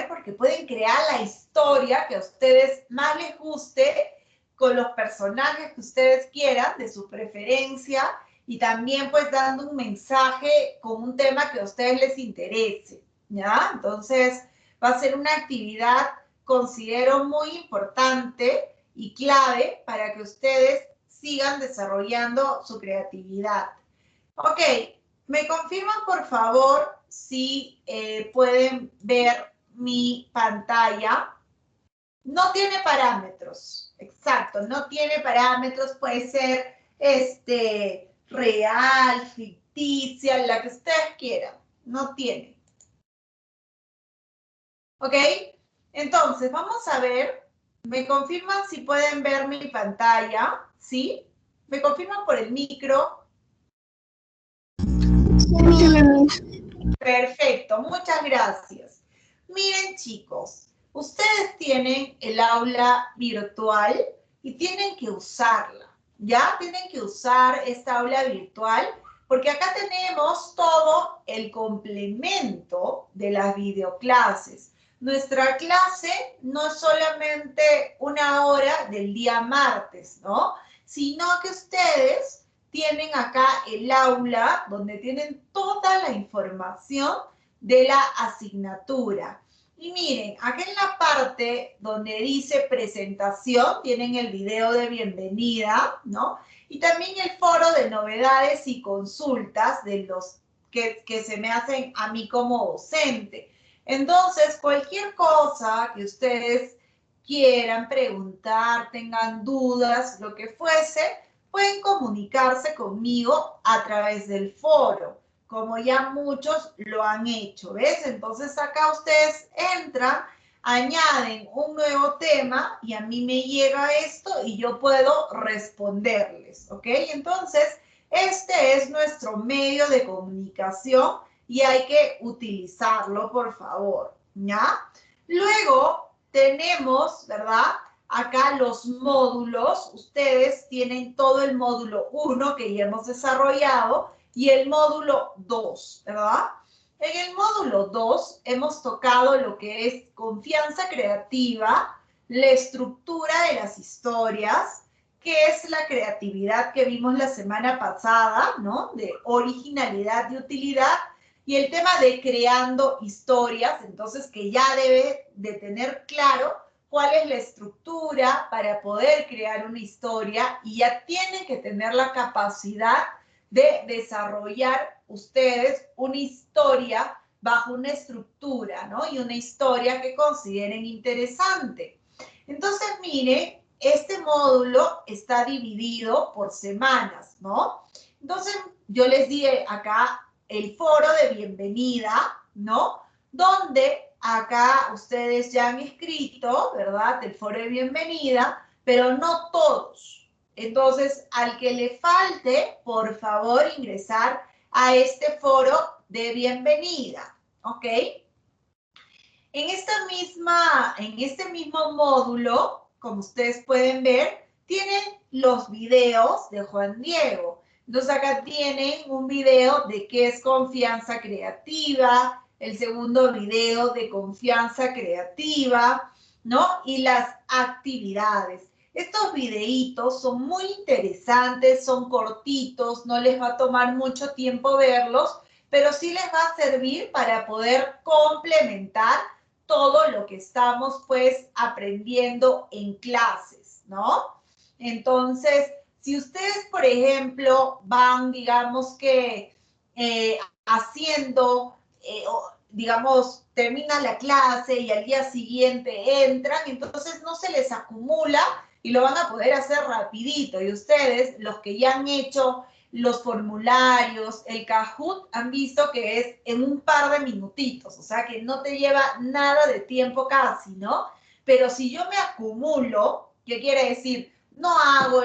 porque pueden crear la historia que a ustedes más les guste, con los personajes que ustedes quieran, de su preferencia, y también pues dando un mensaje con un tema que a ustedes les interese, ¿ya? Entonces va a ser una actividad, considero, muy importante y clave para que ustedes sigan desarrollando su creatividad. Ok, me confirman por favor si pueden ver mi pantalla. No tiene parámetros, exacto, no tiene parámetros, puede ser real, ficticia, la que ustedes quieran, no tiene. ¿Ok? Entonces, vamos a ver, me confirman si pueden ver mi pantalla, ¿sí? ¿Me confirman por el micro? Perfecto, muchas gracias. Miren, chicos, ustedes tienen el aula virtual y tienen que usarla, ¿ya? Tienen que usar esta aula virtual porque acá tenemos todo el complemento de las videoclases. Nuestra clase no es solamente una hora del día martes, ¿no? Sino que ustedes tienen acá el aula donde tienen toda la información de la asignatura. Y miren, acá en la parte donde dice presentación, tienen el video de bienvenida, ¿no? Y también el foro de novedades y consultas de los que se me hacen a mí como docente. Entonces, cualquier cosa que ustedes quieran preguntar, tengan dudas, lo que fuese, pueden comunicarse conmigo a través del foro, como ya muchos lo han hecho, ¿ves? Entonces acá ustedes entran, añaden un nuevo tema y a mí me llega esto y yo puedo responderles, ¿ok? Entonces, este es nuestro medio de comunicación y hay que utilizarlo, por favor, ¿ya? Luego tenemos, ¿verdad? Acá los módulos, ustedes tienen todo el módulo 1 que ya hemos desarrollado y el módulo 2, ¿verdad? En el módulo 2 hemos tocado lo que es confianza creativa, la estructura de las historias, que es la creatividad que vimos la semana pasada, ¿no? De originalidad y utilidad, y el tema de creando historias, entonces que ya debe de tener claro cuál es la estructura para poder crear una historia y ya tienen que tener la capacidad de desarrollar ustedes una historia bajo una estructura, ¿no? Y una historia que consideren interesante. Entonces, mire, este módulo está dividido por semanas, ¿no? Entonces, yo les di acá el foro de bienvenida, ¿no? Donde acá ustedes ya han escrito, ¿verdad? El foro de bienvenida, pero no todos. Entonces, al que le falte, por favor, ingresar a este foro de bienvenida, ¿ok? En este mismo módulo, como ustedes pueden ver, tienen los videos de Juan Diego. Entonces acá tienen un video de qué es confianza creativa, el segundo video de confianza creativa, ¿no? Y las actividades. Estos videitos son muy interesantes, son cortitos, no les va a tomar mucho tiempo verlos, pero sí les va a servir para poder complementar todo lo que estamos pues aprendiendo en clases, ¿no? Entonces, si ustedes, por ejemplo, van, digamos que haciendo, digamos, terminan la clase y al día siguiente entran, entonces no se les acumula y lo van a poder hacer rapidito. Y ustedes, los que ya han hecho los formularios, el Kahoot, han visto que es en un par de minutitos, o sea que no te lleva nada de tiempo casi, ¿no? Pero si yo me acumulo, ¿qué quiere decir? No hago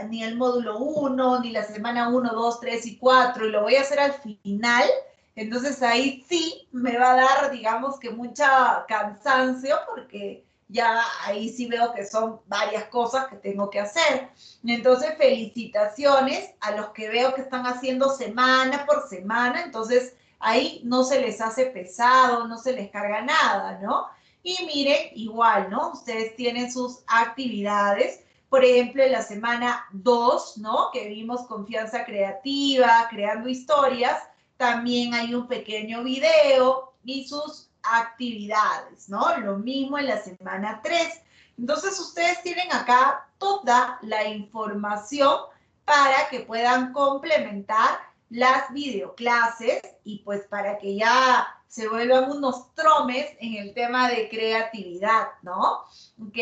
ni el módulo 1, ni la semana 1, 2, 3 y 4, y lo voy a hacer al final, entonces ahí sí me va a dar, digamos que mucha cansancio, porque ya ahí sí veo que son varias cosas que tengo que hacer. Entonces, felicitaciones a los que veo que están haciendo semana por semana, entonces ahí no se les hace pesado, no se les carga nada, ¿no? Y miren, igual, ¿no? Ustedes tienen sus actividades, por ejemplo, en la semana 2, ¿no? Que vimos confianza creativa, creando historias, también hay un pequeño video y sus actividades, ¿no? Lo mismo en la semana 3. Entonces, ustedes tienen acá toda la información para que puedan complementar las videoclases y pues para que ya se vuelvan unos tromes en el tema de creatividad, ¿no? ¿Ok?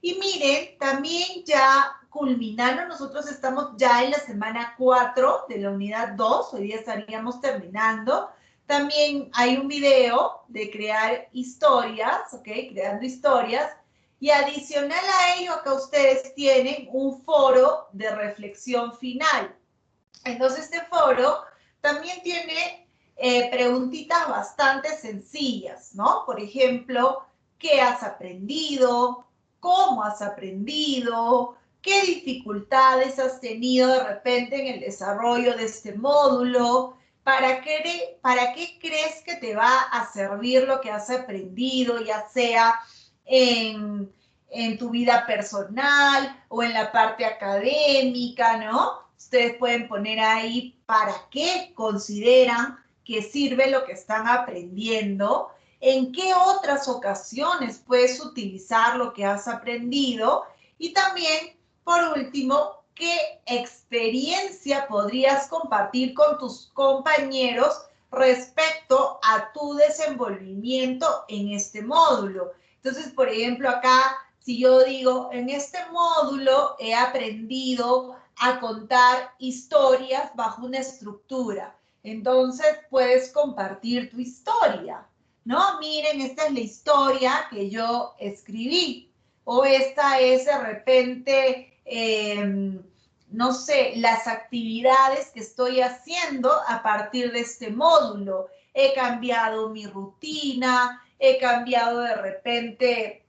Y miren, también ya culminando, nosotros estamos ya en la semana 4 de la unidad 2, hoy día estaríamos terminando. También hay un video de crear historias, ¿ok? Creando historias. Y adicional a ello, acá ustedes tienen un foro de reflexión final. Entonces, este foro también tiene preguntitas bastante sencillas, ¿no? Por ejemplo, ¿qué has aprendido? ¿Cómo has aprendido? ¿Qué dificultades has tenido de repente en el desarrollo de este módulo? ¿Para qué crees que te va a servir lo que has aprendido, ya sea en tu vida personal o en la parte académica, ¿no? Ustedes pueden poner ahí para qué consideran que sirve lo que están aprendiendo, en qué otras ocasiones puedes utilizar lo que has aprendido y también, por último, qué experiencia podrías compartir con tus compañeros respecto a tu desenvolvimiento en este módulo. Entonces, por ejemplo, acá, si yo digo, en este módulo he aprendido a contar historias bajo una estructura. Entonces, puedes compartir tu historia, ¿no? Miren, esta es la historia que yo escribí. O esta es de repente, no sé, las actividades que estoy haciendo a partir de este módulo. He cambiado mi rutina, he cambiado de repente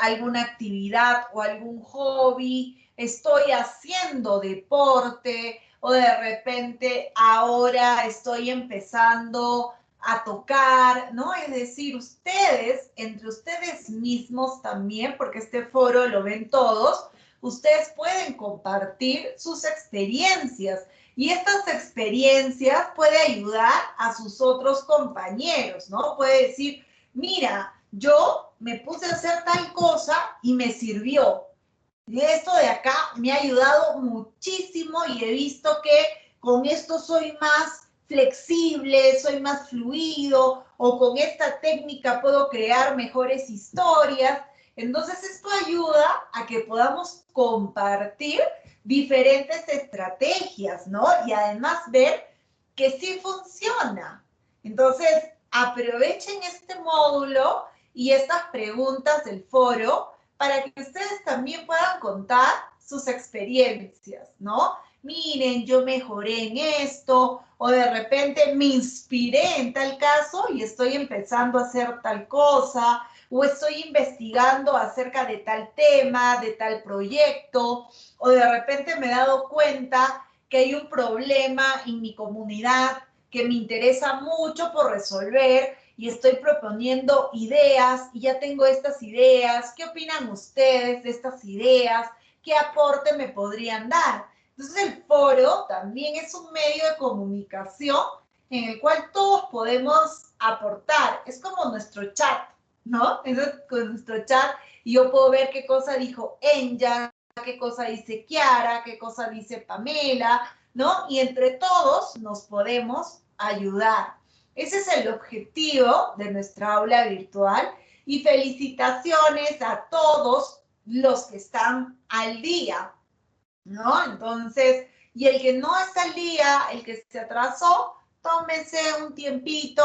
alguna actividad o algún hobby, estoy haciendo deporte o de repente ahora estoy empezando a tocar, ¿no? Es decir, ustedes, entre ustedes mismos también, porque este foro lo ven todos, ustedes pueden compartir sus experiencias y estas experiencias pueden ayudar a sus otros compañeros, ¿no? Puede decir, mira, yo me puse a hacer tal cosa y me sirvió. Y esto de acá me ha ayudado muchísimo y he visto que con esto soy más flexible, soy más fluido, o con esta técnica puedo crear mejores historias. Entonces, esto ayuda a que podamos compartir diferentes estrategias, ¿no? Y además ver que sí funciona. Entonces, aprovechen este módulo y estas preguntas del foro para que ustedes también puedan contar sus experiencias, ¿no? Miren, yo mejoré en esto, o de repente me inspiré en tal caso y estoy empezando a hacer tal cosa, o estoy investigando acerca de tal tema, de tal proyecto, o de repente me he dado cuenta que hay un problema en mi comunidad que me interesa mucho por resolver y estoy proponiendo ideas y ya tengo estas ideas. ¿Qué opinan ustedes de estas ideas? ¿Qué aporte me podrían dar? Entonces el foro también es un medio de comunicación en el cual todos podemos aportar. Es como nuestro chat, ¿no? Entonces con nuestro chat yo puedo ver qué cosa dijo Enya, qué cosa dice Kiara, qué cosa dice Pamela, ¿no? Y entre todos nos podemos ayudar. Ese es el objetivo de nuestra aula virtual y felicitaciones a todos los que están al día, ¿no? Entonces, y el que no está al día, el que se atrasó, tómese un tiempito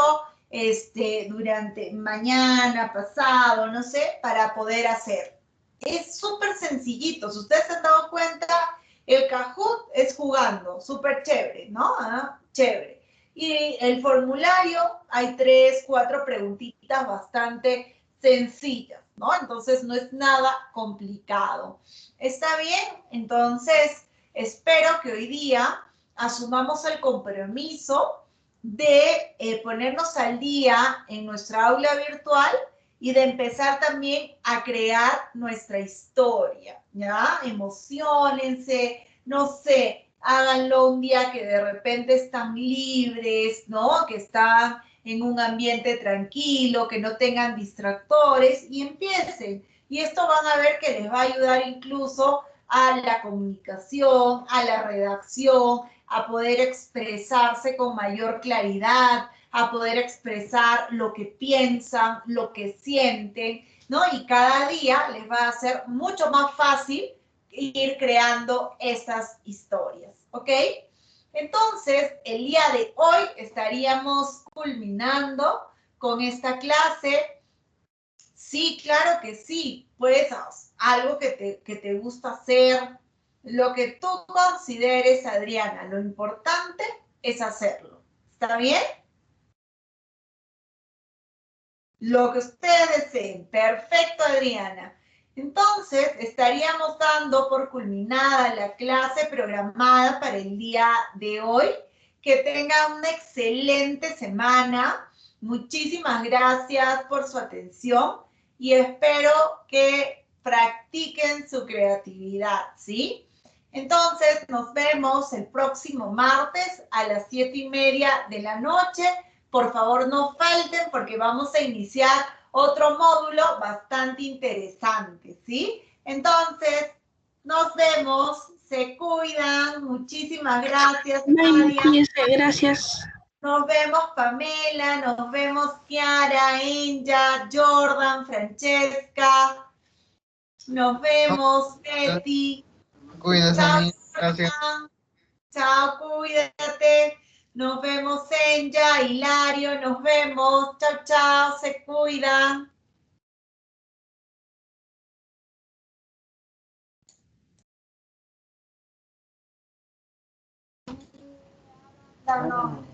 durante mañana, pasado, no sé, para poder hacer. Es súper sencillito. Si ustedes se han dado cuenta, el Kahoot es jugando, súper chévere, ¿no? Chévere. Y el formulario, hay 3, 4 preguntitas bastante sencillas, ¿no? Entonces no es nada complicado. ¿Está bien? Entonces, espero que hoy día asumamos el compromiso de ponernos al día en nuestra aula virtual y de empezar también a crear nuestra historia, ¿ya? Emociónense, no sé, háganlo un día que de repente están libres, ¿no? Que están en un ambiente tranquilo, que no tengan distractores y empiecen. Y esto van a ver que les va a ayudar incluso a la comunicación, a la redacción, a poder expresarse con mayor claridad, a poder expresar lo que piensan, lo que sienten, ¿no? Y cada día les va a ser mucho más fácil ir creando estas historias, ¿ok? Entonces, el día de hoy estaríamos culminando con esta clase. Sí, claro que sí, pues algo que te gusta hacer, lo que tú consideres, Adriana, lo importante es hacerlo. ¿Está bien? Lo que ustedes deseen. Perfecto, Adriana. Entonces, estaríamos dando por culminada la clase programada para el día de hoy. Que tengan una excelente semana. Muchísimas gracias por su atención y espero que practiquen su creatividad, ¿sí? Entonces, nos vemos el próximo martes a las 7:30 de la noche. Por favor, no falten porque vamos a iniciar otro módulo bastante interesante, ¿sí? Entonces, nos vemos, se cuidan, muchísimas gracias, Nadia.
Gracias.
Nos vemos, Pamela, nos vemos, Kiara, Enya, Jordan, Francesca, nos vemos, Betty.
Cuídense,
Chao,
gracias.
Jordan. Chao, cuídate. Nos vemos, Enya, Hilario, nos vemos. Chao, chao, se cuidan. No.